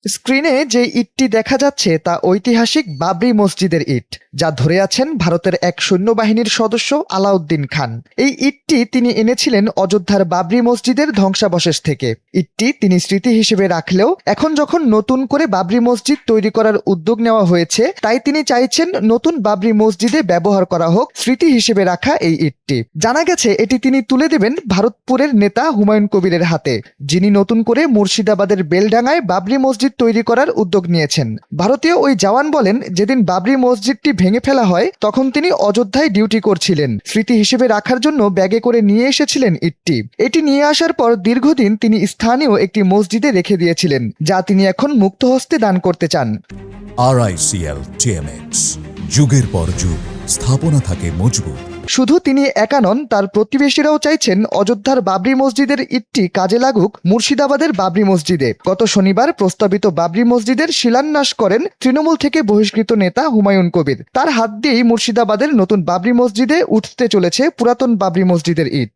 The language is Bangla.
স্ক্রিনে যে ইটটি দেখা যাচ্ছে তা ঐতিহাসিক বাবরি মসজিদের ইট, যা ধরে আছেন ভারতের এক সৈন্যবাহিনীর সদস্য আলাউদ্দিন খান। এই ইটটি তিনি এনেছিলেন অযোধ্যার বাবরি মসজিদের ধ্বংসাবশেষ থেকে। ইটটি তিনি স্মৃতি হিসেবে রাখলেও এখন যখন নতুন করে বাবরি মসজিদ তৈরি করার উদ্যোগ নেওয়া হয়েছে, তাই তিনি চাইছেন নতুন বাবরি মসজিদে ব্যবহার করা হোক স্মৃতি হিসেবে রাখা এই ইটটি। জানা গেছে এটি তিনি তুলে দেবেন ভারতপুরের নেতা হুমায়ুন কবিরের হাতে, যিনি নতুন করে মুর্শিদাবাদের বেলডাঙ্গায় বাবরি মসজিদ তৈরি করার উদ্যোগ নিয়েছেন। ভারতীয় ওই জওয়ান বলেন, যেদিন বাবরি মসজিদটি ভেঙে ফেলা হয় তখন তিনি অযোধ্যায় ডিউটি করছিলেন। স্মৃতি হিসেবে রাখার জন্য ব্যাগে করে নিয়ে এসেছিলেন ইটটি। এটি নিয়ে আসার পর দীর্ঘদিন তিনি স্থানীয় একটি মসজিদে রেখে দিয়েছিলেন, যা তিনি এখন মুক্ত হস্তে দান করতে চান। RICL TMX, যুগের পর যুগ স্থাপনা থাকে মজবুত। শুধু তিনি একা নন, তার প্রতিবেশীরাও চাইছেন অযোধ্যার বাবরি মসজিদের ইটটি কাজে লাগুক মুর্শিদাবাদের বাবরি মসজিদে। গত শনিবার প্রস্তাবিত বাবরি মসজিদের শিলান্যাস করেন তৃণমূল থেকে বহিষ্কৃত নেতা হুমায়ুন কবির। তার হাত দিয়েই মুর্শিদাবাদের নতুন বাবরি মসজিদে উঠতে চলেছে পুরাতন বাবরি মসজিদের ইট।